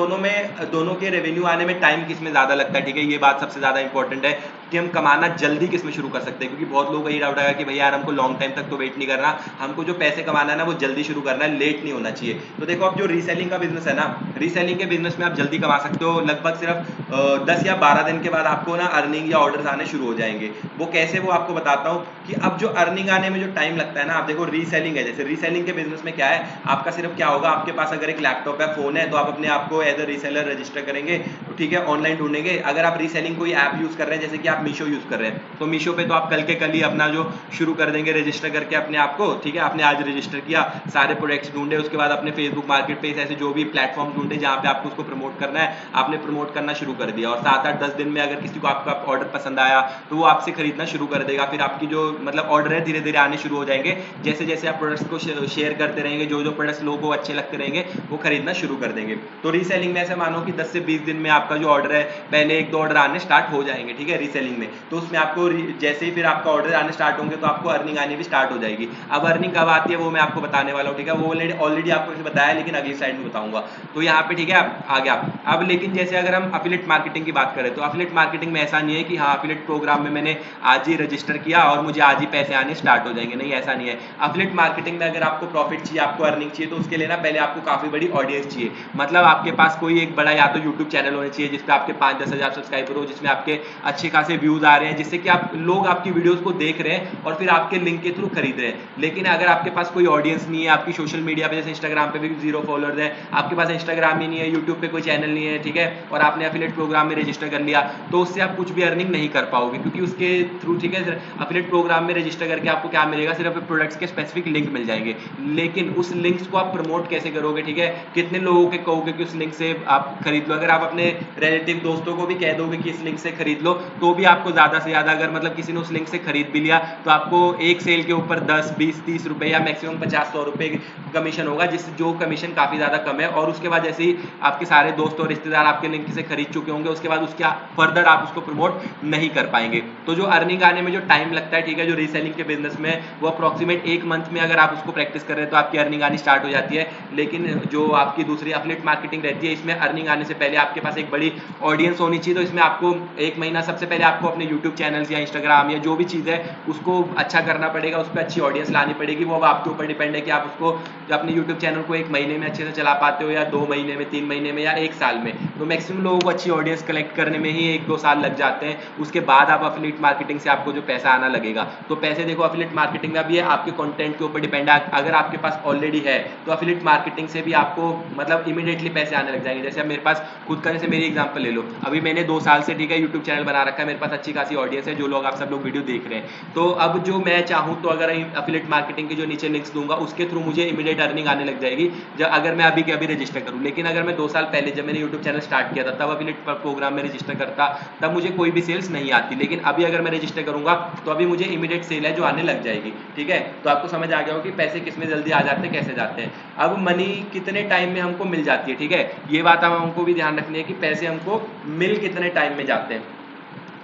दोनों के रेवेन्यू आने में टाइम किस में ज्यादा लगता है, ठीक है, ये बात सबसे ज्यादा इंपॉर्टेंट है कि हम कमाना जल्दी किस में शुरू कर सकते हैं, क्योंकि बहुत लोगों को ये डाउट आएगा कि भैया यार हमको लॉन्ग टाइम तक तो वेट नहीं करना, हमको जो पैसे कमाना है ना वो जल्दी शुरू करना है, लेट नहीं होना चाहिए। तो देखो अब जो रीसेलिंग का बिजनेस है ना, रीसेलिंग के बिजनेस में आप जल्दी कमा सकते हो, लगभग सिर्फ 10 या 12 दिन के बाद आपको ना अर्निंग या ऑर्डर्स आने शुरू हो जाएंगे। वो कैसे, वो आपको बताता हूँ कि अब जो अर्निंग आने में जो टाइम लगता है ना, आप देखो रीसेलिंग है, जैसे रीसेलिंग के बिजनेस में क्या है, आपका सिर्फ क्या होगा, आपके पास अगर एक लैपटॉप है, फोन है, तो आप अपने आप को एज अ रीसेलर रजिस्टर करेंगे, ठीक है, ऑनलाइन ढूंढेंगे। अगर आप रीसेलिंग कोई ऐप यूज कर रहे हैं, जैसे कि आप मीशो यूज कर रहे हैं, तो मीशो पे तो आप कल के कल ही अपना जो शुरू कर देंगे रजिस्टर करके अपने आप को, ठीक है। आपने आज रजिस्टर किया, सारे प्रोडक्ट्स ढूंढे, उसके बाद अपने फेसबुक मार्केट प्लेस ऐसे जो भी प्लेटफॉर्म ढूंढे जहां पे आपको उसको प्रमोट करना है, आपने प्रमोट करना शुरू कर दिया, और 7-8-10 दिन में अगर किसी को आपका ऑर्डर पसंद आया तो वो आपसे खरीदना शुरू कर देगा। फिर आपकी जो मतलब ऑर्डर है धीरे धीरे आने शुरू हो जाएंगे, जैसे जैसे आप प्रोडक्ट्स को शेयर करते रहेंगे, जो जो प्रोडक्ट्स लोगों को अच्छे लगते रहेंगे वो खरीदना शुरू कर देंगे। तो रीसेलिंग में ऐसे मानो कि 10 से 20 दिन में आपका जो ऑर्डर है, पहले 1-2 ऑर्डर आने स्टार्ट हो जाएंगे, ठीक है, रीसेलिंग में। तो उसमें आपको जैसे ही फिर आपका ऑर्डर आने स्टार्ट होंगे तो आपको अर्निंग आनी भी स्टार्ट हो जाएगी। अब अर्निंग कब आती है वो मैं आपको बताने वाला हूँ, ठीक है। वो ऑलरेडी आपको बताया, लेकिन अगली स्लाइड में बताऊंगा। तो यहाँ पे ठीक है आ गया। अब लेकिन जैसे अगर हम एफिलिएट मार्केटिंग की बात करें, तो एफिलिएट मार्केटिंग में ऐसा नहीं है कि हाँ एफिलिएट प्रोग्राम में मैंने आज ही रजिस्टर किया और मुझे आज ही पैसे आने स्टार्ट हो जाएंगे, नहीं, ऐसा नहीं है। एफिलिएट मार्केटिंग में अगर आपको प्रॉफिट चाहिए, आपको अर्निंग चाहिए, तो उसके लिए ना पहले आपको काफी बड़ी ऑडियंस चाहिए। मतलब आपके पास कोई एक बड़ा या तो यूट्यूब चैनल होना चाहिए जिसपे आपके 5-10 हजार सब्सक्राइबर हो, जिसमें आपके अच्छे खासे व्यूज आ रहे हैं, जिससे कि आप लोग आपकी वीडियोस को देख रहे हैं और फिर आपके लिंक के थ्रू खरीद रहे हैं। लेकिन अगर आपके पास कोई ऑडियंस नहीं है, आपकी सोशल मीडिया पे जैसे इंस्टाग्राम पे भी 0 फॉलोअर्स है, आपके पास इंस्टाग्राम ही नहीं है, यूट्यूब पे कोई चैनल नहीं है, ठीक है, और आपने एफिलिएट प्रोग्राम में रजिस्टर कर लिया, तो उससे आप कुछ भी अर्निंग नहीं कर पाओगे, क्योंकि उसके थ्रू, ठीक है, एफिलिएट प्रोग्राम में रजिस्टर करके आपको क्या मिलेगा, सिर्फ प्रोडक्ट्स के स्पेसिफिक लिंक मिल जाएंगे। लेकिन उस लिंक्स को आप प्रमोट कैसे करोगे, ठीक है, कितने लोगों के कहोगे कि उस लिंक से आप खरीद लो। अगर आप अपने रिलेटिव दोस्तों को भी कह दोगे कि इस लिंक से खरीद लो, तो भी आपको ज्यादा से ज्यादा, अगर मतलब किसी ने उस लिंक से खरीद भी लिया, तो आपको एक सेल के ऊपर 10, 20, 30 रुपए या मैक्सिमम 50-100 रुपए कमीशन होगा, जो कमीशन काफी ज्यादा कम है। और उसके बाद जैसे ही आपके सारे दोस्त और रिश्तेदार आपके लिंक से खरीद चुके होंगे, उसके बाद उसके फर्दर आप उसको प्रमोट नहीं कर पाएंगे। तो जो अर्निंग आने में जो टाइम लगता है, ठीक है, जो रीसेलिंग के बिजनेस में, वो अप्रोक्सीमेट 1 मंथ में अगर आप उसको प्रैक्टिस कर रहे हैं तो आपकी अर्निंग आनी स्टार्ट हो जाती है। लेकिन जो आपकी दूसरी एफिलिएट मार्केटिंग रहती है, इसमें अर्निंग आने से पहले आपके पास एक बड़ी ऑडियंस होनी चाहिए। तो इसमें आपको 1 महीना सबसे पहले आपको अपने यूट्यूब चैनल्स या इंस्टाग्राम या जो भी चीज़ है उसको अच्छा करना पड़ेगा, उस पर अच्छी ऑडियंस लानी पड़ेगी। वो अब आपके ऊपर डिपेंड है कि आप उसको अपने यूट्यूब चैनल को 1 महीने में अच्छे से चला पाते हो, या 2 महीने में, 3 महीने में, या 1 साल में। तो मैक्सिमम लोगों को अच्छी ऑडियंस कलेक्ट करने में ही 1-2 साल लग जाते हैं। उसके बाद आप एफिलिएट मार्केटिंग से आपको जो पैसा आना लगेगा, तो पैसे देखो एफिलिएट मार्केटिंग में अब ये आपके कंटेंट के ऊपर डिपेंड है। अगर आपके पास ऑलरेडी है तो एफिलिएट मार्केटिंग से भी आपको मतलब इमीडिएटली पैसे आने लग जाएंगे। जैसे अब मेरे पास खुद का, जैसे मेरी एग्जांपल ले लो, अभी मैंने 2 साल से, ठीक है, यूट्यूब चैनल बना रखा है, मेरे पास अच्छी खासी ऑडियंस है, जो लोग आप सब लोग वीडियो देख रहे हैं। तो अब जो मैं चाहूँ तो अगर एफिलिएट मार्केटिंग के जो नीचे लिंक्स दूंगा उसके थ्रू मुझे इमीडिएट अर्निंग आने लग जाएगी, जब अगर मैं अभी के अभी रजिस्टर करूँ। लेकिन अगर मैं 2 साल पहले जब मैंने यूट्यूब चैनल स्टार्ट किया था, तब एफिलिएट प्रोग्राम में रजिस्टर करता, तब मुझे कोई भी सेल्स नहीं आती। लेकिन अभी अगर मैं रजिस्टर करूंगा तो अभी मुझे इमीडिएट सेल है जो आने लग जाएगी, ठीक है। तो आपको समझ आ गया हो कि पैसे किसमें जल्दी आ जाते हैं, कैसे जाते हैं। अब मनी कितने टाइम में हमको मिल जाती है, ठीक है, ये बात हमको भी ध्यान रखनी है कि पैसे हमको मिल कितने टाइम में जाते हैं।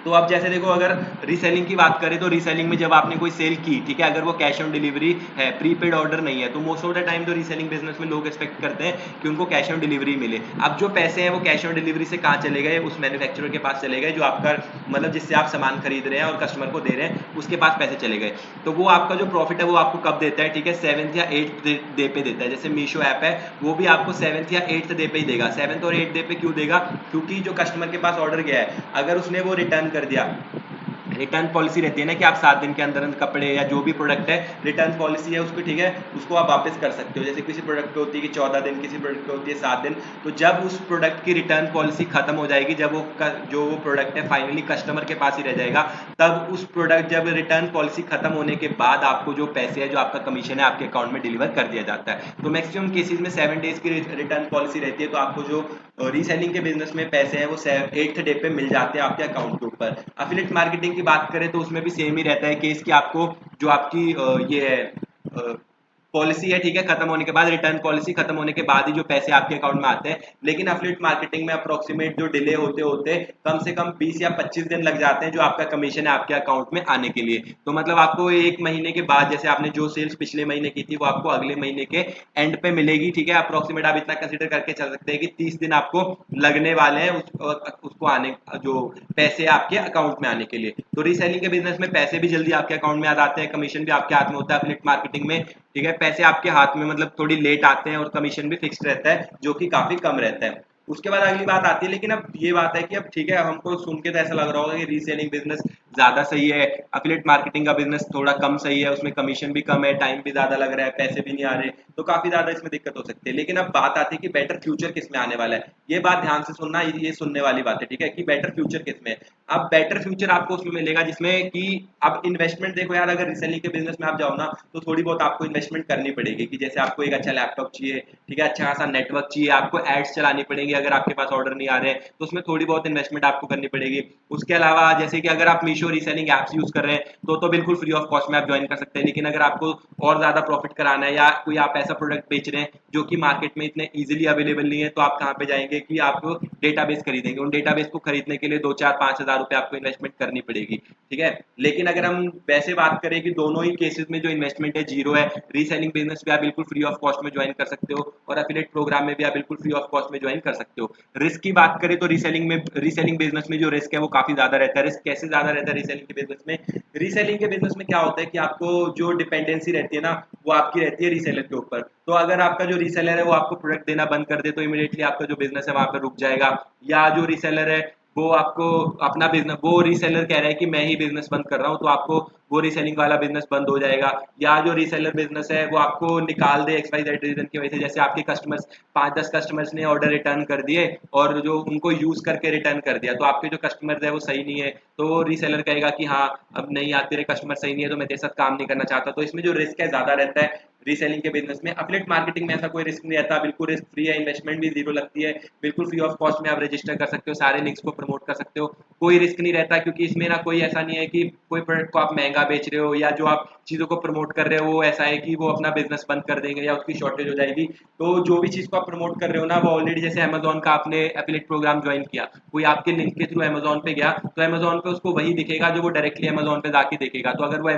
तो अब जैसे देखो, अगर रीसेलिंग की बात करें तो रीसेलिंग में जब आपने कोई सेल की, ठीक है, अगर वो कैश ऑन डिलीवरी है, प्रीपेड ऑर्डर नहीं है, तो मोस्ट ऑफ द टाइम तो रीसेलिंग बिजनेस में लोग एक्सपेक्ट करते हैं कि उनको कैश ऑन डिलीवरी मिले। अब जो पैसे हैं वो कैश ऑन डिलीवरी से कहाँ चले गए, उस मैन्युफैक्चरर के पास चले गए जो आपका मतलब जिससे आप सामान खरीद रहे हैं और कस्टमर को दे रहे हैं, उसके पास पैसे चले गए। तो वो आपका जो प्रॉफिट है वो आपको कब देता है, ठीक है, 7th या 8th डे पे देता है। जैसे मीशो ऐप है वो भी आपको 7th या 8th डे पे ही देगा। 7th और 8th डे पे क्यों देगा, क्योंकि जो कस्टमर के पास ऑर्डर गया है, अगर उसने वो रिटर्न कर दिया, रिटर्न पॉलिसी रहती है ना कि आप 7 दिन के अंदर कपड़े या जो भी प्रोडक्ट है, रिटर्न पॉलिसी है उसको, ठीक है, उसको आप वापस कर सकते हो। जैसे किसी प्रोडक्ट पे होती है कि 14 दिन, किसी प्रोडक्ट पे होती है 7 दिन। तो जब उस प्रोडक्ट की रिटर्न पॉलिसी खत्म हो जाएगी, जब जो वो प्रोडक्ट है फाइनली कस्टमर के पास ही रह जाएगा, तब उस प्रोडक्ट जब रिटर्न पॉलिसी खत्म होने के बाद आपको जो पैसे है, जो आपका कमीशन है, आपके अकाउंट में डिलीवर कर दिया जाता है। तो मैक्सिमम केसेस में 7 डेज की रिटर्न पॉलिसी रहती है। तो आपको जो रीसेलिंग के बिजनेस में पैसे हैं वो 8th डे पे मिल जाते हैं आपके अकाउंट के ऊपर। एफिलिएट मार्केटिंग की बात करें तो उसमें भी सेम ही रहता है केस कि आपको जो आपकी ये है पॉलिसी है, ठीक है, खत्म होने के बाद, रिटर्न पॉलिसी खत्म होने के बाद ही जो पैसे आपके अकाउंट में आते हैं। लेकिन एफिलिएट मार्केटिंग में अप्रोक्सीमेट जो डिले होते होते कम से कम 20 या 25 दिन लग जाते हैं जो आपका कमीशन है आपके अकाउंट में आने के लिए। तो मतलब आपको 1 महीने के बाद, जैसे आपने जो सेल्स पिछले महीने की थी वो आपको अगले महीने के एंड पे मिलेगी, ठीक है। अप्रोक्सीमेट आप इतना कंसिडर करके चल सकते हैं कि 30 दिन आपको लगने वाले हैं उसको आने, जो पैसे आपके अकाउंट में आने के लिए। तो रीसेलिंग के बिजनेस में पैसे भी जल्दी आपके अकाउंट में आ जाते हैं, कमीशन भी आपके हाथ में होता है। एफिलिएट मार्केटिंग में, ठीक है, पैसे आपके हाथ में मतलब थोड़ी लेट आते हैं और कमीशन भी फिक्स्ड रहता है जो कि काफी कम रहता है। उसके बाद अगली बात आती है, लेकिन अब ये बात है कि अब ठीक है, हमको सुन के तो ऐसा लग रहा होगा कि रीसेलिंग बिजनेस ज्यादा सही है, एफिलिएट मार्केटिंग का बिजनेस थोड़ा कम सही है, उसमें कमीशन भी कम है, टाइम भी ज्यादा लग रहा है, पैसे भी नहीं आ रहे, तो काफी ज्यादा इसमें दिक्कत हो सकती है। लेकिन अब बात आती है कि बेटर फ्यूचर किस में आने वाला है। ये बात ध्यान से सुनना, ये सुनने वाली बात है, ठीक है, कि बेटर फ्यूचर किस में। अब बेटर फ्यूचर आपको उसमें मिलेगा जिसमें कि अब इन्वेस्टमेंट देखो यार, अगर रिसेलिंग के बिजनेस में आप जाओ ना, तो थोड़ी बहुत आपको इन्वेस्टमेंट करनी पड़ेगी, कि जैसे आपको एक अच्छा लैपटॉप चाहिए, ठीक है, अच्छा खासा नेटवर्क चाहिए, आपको एड्स चलानी पड़ेंगी, अगर आपके पास ऑर्डर नहीं आ रहे हैं तो उसमें थोड़ी बहुत इन्वेस्टमेंट आपको करनी पड़ेगी। उसके अलावा जैसे कि अगर आप मीशो रीसेलिंग एप्स यूज कर रहे हैं तो बिल्कुल फ्री ऑफ कॉस्ट में आप ज्वाइन कर सकते हैं। लेकिन अगर आपको और ज्यादा प्रॉफिट कराना है, या कोई आप ऐसा प्रोडक्ट बेच रहे हैं जो कि मार्केट में इतने इजीली अवेलेबल नहीं है, तो आप कहाँ पे जाएंगे कि आप डेटाबेस खरीदेंगे। उन डेटाबेस को खरीदने के लिए 2 4 5 हज़ार रुपए आपको इन्वेस्टमेंट करनी पड़ेगी, ठीक है। लेकिन अगर हम वैसे बात करें कि दोनों ही केसेस में जो इन्वेस्टमेंट है जीरो है, रीसेलिंग बिजनेस भी आप बिल्कुल फ्री ऑफ कॉस्ट में ज्वाइन कर सकते हो, और एफिलिएट प्रोग्राम में भी आप बिल्कुल फ्री ऑफ कॉस्ट में ज्वाइन कर सकते हो। रिस्क की बात करें तो रीसेलिंग बिजनेस में जो रिस्क है वो काफी ज्यादा रहता है। रिस्क कैसे ज्यादा रहता है रीसेलिंग के बिजनेस में? रीसेलिंग के बिजनेस में क्या होता है कि आपको जो डिपेंडेंसी रहती है ना, वो आपकी रहती है रीसेलर के ऊपर। तो अगर आपका जो रीसेलर है वो आपको प्रोडक्ट देना बंद कर दे तो इमीडिएटली आपका जो बिजनेस है वहां पर रुक जाएगा। या जो रीसेलर है वो आपको अपना बिजनेस, वो रीसेलर कह रहा है कि मैं ही बिजनेस बंद कर रहा हूँ, तो आपको वो रीसेलिंग वाला बिजनेस बंद हो जाएगा। या जो रीसेलर बिजनेस है वो आपको निकाल दे XYZ रीजन की वजह से, जैसे आपके कस्टमर्स 5 10 कस्टमर्स ने ऑर्डर रिटर्न कर दिए और जो उनको यूज करके रिटर्न कर दिया, तो आपके जो कस्टमर्स है वो सही नहीं है, तो रीसेलर कहेगा कि हाँ अब नहीं यार तेरे कस्टमर सही नहीं है तो मैं तेरे साथ काम नहीं करना चाहता। तो इसमें जो रिस्क है ज्यादा रहता है रीसेलिंग के बिजनेस में। एफिलिएट मार्केटिंग में ऐसा कोई रिस्क नहीं रहता, बिल्कुल रिस्क फ्री है, इन्वेस्टमेंट भी जीरो लगती है, बिल्कुल फ्री ऑफ कॉस्ट में आप रजिस्टर कर सकते हो, सारे लिंक्स को प्रमोट कर सकते हो, कोई रिस्क नहीं रहता। क्योंकि इसमें ना कोई ऐसा नहीं है कि कोई प्रोडक्ट को आप महंगा बेच रहे हो, या जो आप चीजों को प्रमोट कर रहे हो वो ऐसा है कि वो अपना बिजनेस बंद कर देंगे या उसकी शॉर्टेज हो जाएगी। तो जो भी चीज को आप प्रमोट कर रहे हो ना, वो ऑलरेडी जैसे अमेजोन का आपने एफिलिएट प्रोग्राम ज्वाइन किया, कोई आपके लिंक के थ्रू अमेजोन पे गया, तो अमेजोन पे उसको वही दिखेगा जो वो डायरेक्टली अमेजोन पे जाके देखेगा। तो अगर वो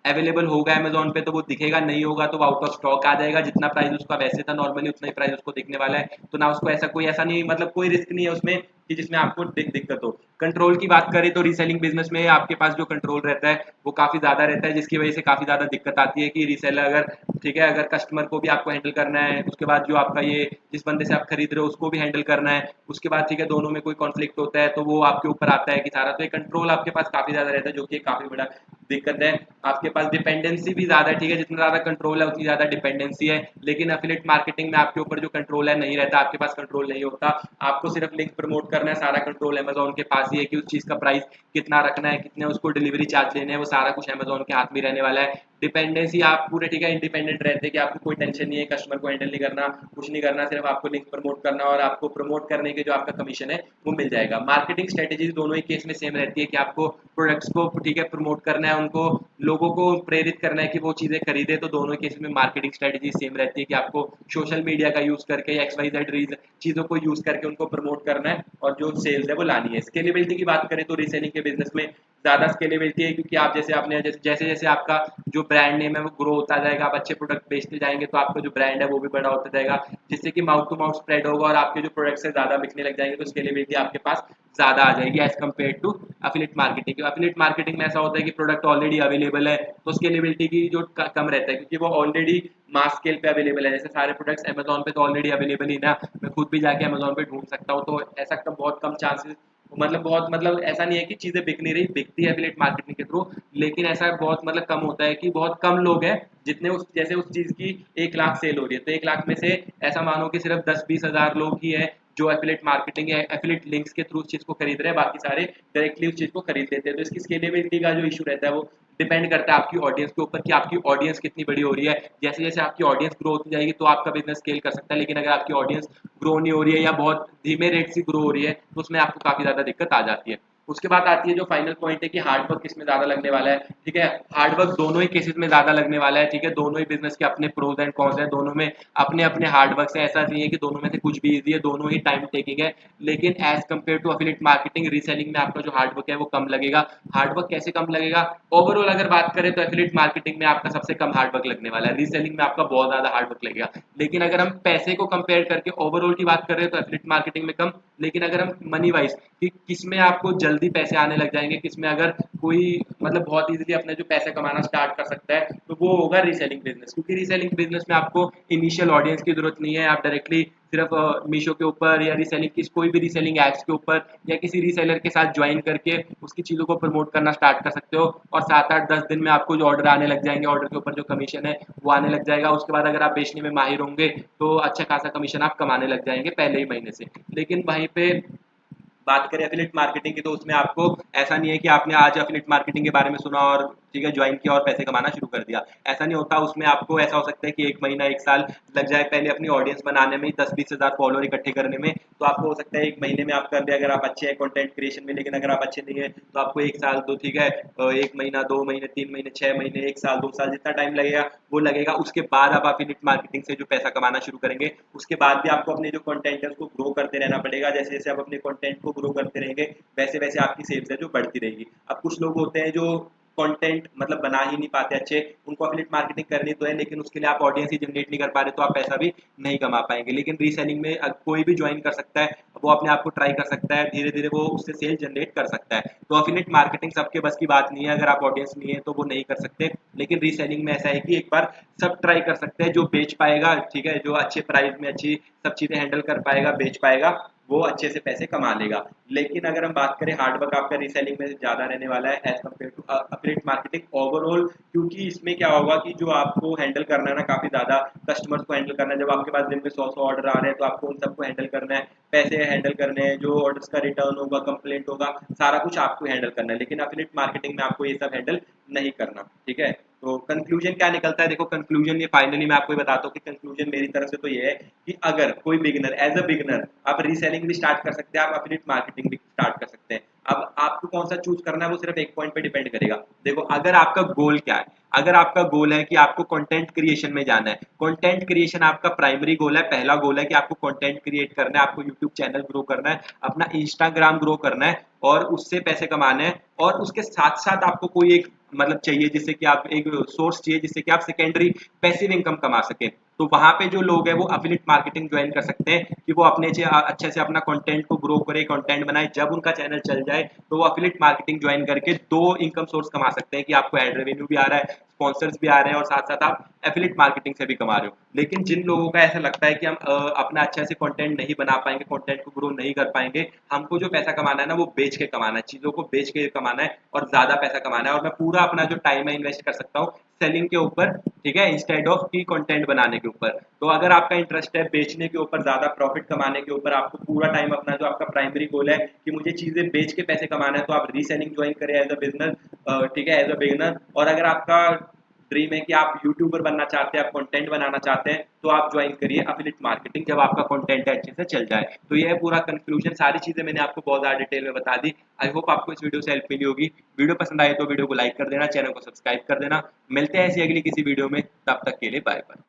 अवेलेबल होगा अमेजोन पे तो वो दिखेगा, नहीं होगा तो वो आउट ऑफ स्टॉक आ जाएगा। जितना प्राइस उसका वैसे था नॉर्मली उतना ही प्राइस उसको दिखने वाला है। तो ना उसको ऐसा नहीं, मतलब कोई रिस्क नहीं है उसमें कि जिसमें आपको दिक्कत हो। कंट्रोल की बात करें तो रीसेलिंग बिजनेस में आपके पास जो कंट्रोल रहता है वो काफी ज्यादा रहता है, जिसकी वजह से काफी ज्यादा दिक्कत आती है कि रीसेलर अगर, ठीक है, अगर कस्टमर को भी आपको हैंडल करना है, उसके बाद जो आपका ये जिस बंदे से आप खरीद रहे हो उसको भी हैंडल करना है, उसके बाद ठीक है दोनों में कोई कॉन्फ्लिक्ट होता है तो वो आपके ऊपर आता है कि सारा, तो ये कंट्रोल आपके पास काफी ज्यादा रहता है, जो कि काफी बड़ा दिक्कत है। आपके पास डिपेंडेंसी भी ज्यादा है, ठीक है, जितना ज्यादा कंट्रोल है उतनी ज्यादा डिपेंडेंसी है। लेकिन एफिलिएट मार्केटिंग में आपके ऊपर जो कंट्रोल है नहीं रहता, आपके पास कंट्रोल नहीं होता, आपको सिर्फ लिंक प्रमोट करना है, सारा कंट्रोल अमेजोन के पास ही है कि उस चीज का प्राइस कितना रखना है, कितने उसको डिलीवरी चार्ज लेने हैं, वो सारा कुछ अमेजोन के हाथ में रहने वाला है। डिपेंडेंसी आप पूरे, ठीक है, इंडिपेंडेंट रहते हैं कि आपको कोई टेंशन नहीं है, कस्टमर को हैंडल नहीं करना, कुछ नहीं करना, सिर्फ आपको लिंक प्रमोट करना और आपको प्रमोट करने के जो आपका कमीशन है वो मिल जाएगा। मार्केटिंग स्ट्रेटेजी दोनों ही केस में सेम रहती है कि आपको प्रोडक्ट्स को, ठीक है, प्रमोट करना है, उनको लोगों को प्रेरित करना है कि वो चीजें खरीदे। तो दोनों केस में मार्केटिंग स्ट्रेटेजी सेम रहती है कि आपको सोशल मीडिया का यूज करके XYZ चीजों को यूज करके उनको प्रमोट करना है और जो सेल्स है वो लानी है। स्केलेबिलिटी की बात करें तो रीसेलिंग के बिजनेस में ज्यादा स्केलेबिलिटी है, क्योंकि आप जैसे आपने जैसे जैसे आपका जो ब्रांड नेम है वो ग्रो होता जाएगा, आप अच्छे प्रोडक्ट बेचते जाएंगे तो आपका जो ब्रांड है वो भी बड़ा होता जाएगा, जिससे कि माउथ टू माउथ स्प्रेड होगा और आपके जो प्रोडक्ट्स है ज्यादा बिकने लग जाएंगे, तो स्केलेबिलिटी आपके पास ज्यादा आ जाएगी as compare to affiliate marketing. Affiliate marketing में ऐसा होता है कि प्रोडक्ट ऑलरेडी अवेलेबल है तो स्केलेबिलिटी की जो कम रहता है, क्योंकि वो ऑलरेडी मास स्केल पे अवेलेबल है। जैसे सारे प्रोडक्ट्स अमेजोन पे तो ऑलरेडी अवेलेबल ही ना, मैं खुद भी जाके अमेजोन पे ढूंढ सकता हूँ, तो ऐसा बहुत कम चांसेस, मतलब ऐसा नहीं है कि चीजें बिक नहीं रही, बिकती है एफिलिएट मार्केटिंग के थ्रू, लेकिन ऐसा बहुत मतलब कम होता है कि बहुत कम लोग हैं जितने उस, जैसे उस चीज की 1 लाख सेल हो रही है तो 1 लाख में से ऐसा मानो कि सिर्फ 10 20 हज़ार लोग ही है जो एफिलिएट मार्केटिंग या एफिलिएट लिंक्स के थ्रू उस चीज को खरीद रहे हैं, बाकी सारे डायरेक्टली उस चीज को खरीद लेते हैं। तो इसकी स्केलेबिलिटी का जो इशू रहता है वो डिपेंड करता है आपकी ऑडियंस के ऊपर कि आपकी ऑडियंस कितनी बड़ी हो रही है। जैसे जैसे आपकी ऑडियंस ग्रो होती जाएगी तो आपका बिजनेस स्केल कर सकता है, लेकिन अगर आपकी ऑडियंस ग्रो नहीं हो रही है या बहुत धीमे रेट से ग्रो हो रही है तो उसमें आपको काफी ज्यादा दिक्कत आ जाती है। उसके बाद आती है जो फाइनल पॉइंट है कि हार्डवर्क किसमें ज्यादा लगने वाला है, ठीक है। हार्डवर्क दोनों ही केसेस में ज्यादा लगने वाला है, ठीक है, दोनों ही बिजनेस के अपने प्रोज एंड कॉन्स है, दोनों में अपने अपने हार्डवर्क है, ऐसा नहीं है कि दोनों में से कुछ भी इजी है, दोनों ही टाइम टेकिंग है। लेकिन as compare to affiliate marketing, reselling में आपका जो हार्डवर्क है वो कम लगेगा। हार्डवर्क कैसे कम लगेगा? ओवरऑल अगर बात करें तो एफिलिएट मार्केटिंग में आपका सबसे कम हार्डवर्क लगने वाला है, रीसेलिंग में आपका बहुत ज्यादा हार्डवर्क लगेगा। लेकिन अगर हम पैसे को कंपेयर करके ओवरऑल की बात कर रहे हैं तो एफिलिएट मार्केटिंग में कम, लेकिन अगर हम मनी वाइज कि किसमें आपको जल्दी पैसे आने लग जाएंगे, किसमें अगर कोई मतलब बहुत इजीली अपने जो पैसे कमाना स्टार्ट कर सकता है तो वो होगा रीसेलिंग बिजनेस। क्योंकि रीसेलिंग बिजनेस में आपको इनिशियल ऑडियंस की जरूरत नहीं है, आप डायरेक्टली सिर्फ मीशो के ऊपर या रीसेलिंग कोई भी रीसेलिंग ऐप्स के ऊपर या किसी रीसेलर के साथ ज्वाइन करके उसकी चीज़ों को प्रमोट करना स्टार्ट कर सकते हो, और 7-8-10 दिन में आपको जो ऑर्डर आने लग जाएंगे, ऑर्डर के ऊपर जो कमीशन है वो आने लग जाएगा। उसके बाद अगर आप बेचने में माहिर होंगे तो अच्छा खासा कमीशन आप कमाने लग जाएंगे पहले ही महीने से। लेकिन वहीं पे बात करें एफिलिएट मार्केटिंग की, तो उसमें आपको ऐसा नहीं है कि आपने आज एफिलिएट मार्केटिंग के बारे में सुना और ठीक है ज्वाइन किया और पैसे कमाना शुरू कर दिया। ऐसा नहीं होता। उसमें आपको ऐसा हो सकता है कि 1 महीना 1 साल लग जाए पहले अपनी ऑडियंस बनाने में, 10-20 हज़ार फॉलोअर इकट्ठे करने में। तो आपको हो सकता है 1 महीने में आप कर ले अगर आप अच्छे हैं कंटेंट क्रिएशन में। लेकिन अगर आप अच्छे नहीं है तो आपको 1 साल तो ठीक है 1 महीना 2 महीने 3 महीने 6 महीने 1 साल 2 साल जितना टाइम लगेगा वो लगेगा। उसके बाद आप एफिलिएट मार्केटिंग से जो पैसा कमाना शुरू करेंगे, उसके बाद भी आपको अपने जो कंटेंट है उसको ग्रो करते रहना पड़ेगा। जैसे जैसे आप अपने कंटेंट को ग्रो करते रहेंगे वैसे वैसे आपकी सेल्स है जो बढ़ती रहेगी। अब कुछ लोग होते हैं जो कंटेंट मतलब बना ही नहीं पाते अच्छे, उनको एफिलिएट मार्केटिंग करनी तो है लेकिन उसके लिए आप ऑडियंस ही जनरेट नहीं कर पा रहे, तो आप पैसा भी नहीं कमा पाएंगे। लेकिन रीसेलिंग में कोई भी ज्वाइन कर सकता है, वो अपने आप को ट्राई कर सकता है, धीरे धीरे वो उससे सेल जनरेट कर सकता है। तो एफिलिएट मार्केटिंग सबके बस की बात नहीं है, अगर आप ऑडियंस नहीं है तो वो नहीं कर सकते। लेकिन रीसेलिंग में ऐसा है कि एक बार सब ट्राई कर सकते हैं, जो बेच पाएगा ठीक है, जो अच्छे प्राइस में अच्छी सब चीजें हैंडल कर पाएगा, बेच पाएगा, वो अच्छे से पैसे कमा लेगा। लेकिन अगर हम बात करें हार्डवर्क आपका रीसेलिंग में ज़्यादा रहने वाला है as compare to affiliate marketing overall, क्योंकि इसमें क्या होगा कि जो आपको हैंडल करना है ना, काफ़ी ज़्यादा कस्टमर्स को हैंडल करना है। जब आपके पास दिन में 100 ऑर्डर आ रहे हैं तो आपको उन सबको हैंडल करना है, पैसे हैंडल करने हैं, जो ऑर्डर्स का रिटर्न होगा, कंप्लेंट होगा, सारा कुछ आपको हैंडल करना है। लेकिन एफिलिएट मार्केटिंग में आपको ये सब हैंडल नहीं करना। ठीक है, तो कंक्लूजन क्या निकलता है? देखो कंक्लूजन ये फाइनली मैं आपको बताता हूँ कि कंक्लूजन मेरी तरफ से तो ये है कि अगर कोई बिगिनर एज अ बिगिनर आप रीसेलिंग भी स्टार्ट कर सकते हैं, आप एफिलिएट मार्केटिंग भी स्टार्ट कर सकते हैं। अब आपको कौन सा चूज करना है वो सिर्फ एक पॉइंट पे डिपेंड करेगा। देखो अगर आपका गोल क्या है, अगर आपका गोल है कि आपको कंटेंट क्रिएशन में जाना है, कंटेंट क्रिएशन आपका प्राइमरी गोल है, पहला गोल है कि आपको कंटेंट क्रिएट करना है, आपको यूट्यूब चैनल ग्रो करना है, अपना इंस्टाग्राम ग्रो करना है और उससे पैसे कमाने हैं, और उसके साथ साथ आपको कोई एक मतलब चाहिए जिससे कि आप एक सोर्स चाहिए जिससे कि आप सेकेंडरी पैसिव इनकम कमा सके, तो वहां पे जो लोग हैं वो एफिलिएट मार्केटिंग ज्वाइन कर सकते हैं कि वो अपने अच्छे से अपना कंटेंट को ग्रो करे, कंटेंट बनाए, जब उनका चैनल चल जाए तो वो एफिलिएट मार्केटिंग ज्वाइन करके 2 इनकम सोर्स कमा सकते हैं कि आपको एड रेवेन्यू भी आ रहा है, स्पॉन्सर्स भी आ रहे हैं और साथ साथ आप एफिलिएट मार्केटिंग से भी कमा रहे हो। लेकिन जिन लोगों का ऐसा लगता है कि हम अपना अच्छा से कंटेंट नहीं बना पाएंगे, कंटेंट को ग्रो नहीं कर पाएंगे, हमको जो पैसा कमाना है ना वो बेच के कमाना है, चीज़ों को बेच के कमाना है और ज़्यादा पैसा कमाना है, और मैं पूरा अपना जो टाइम है इन्वेस्ट कर सकता हूँ सेलिंग के ऊपर, ठीक है, इंस्टेड ऑफ की कंटेंट बनाने के ऊपर। तो अगर आपका इंटरेस्ट है बेचने के ऊपर, ज़्यादा प्रॉफिट कमाने के ऊपर, आपको पूरा टाइम अपना जो आपका प्राइमरी गोल है कि मुझे चीज़ें बेच के पैसे कमाना है, तो आप रीसेलिंग ज्वाइन करें एज अ बिजनेस, ठीक है, एज अ बिगिनर। और अगर आपका ड्रीम है कि आप यूट्यूबर बनना चाहते हैं, आप कंटेंट बनाना चाहते हैं, तो आप ज्वाइन करिए एफिलिएट मार्केटिंग जब आपका कंटेंट अच्छे से चल जाए। तो ये है पूरा कंक्लूजन, सारी चीज़ें मैंने आपको बहुत ज़्यादा डिटेल में बता दी। आई होप आपको इस वीडियो से हेल्प मिली होगी। वीडियो पसंद आए तो वीडियो को लाइक कर देना, चैनल को सब्सक्राइब कर देना। मिलते हैं ऐसी अगली किसी वीडियो में, तब तक के लिए बाय बाय।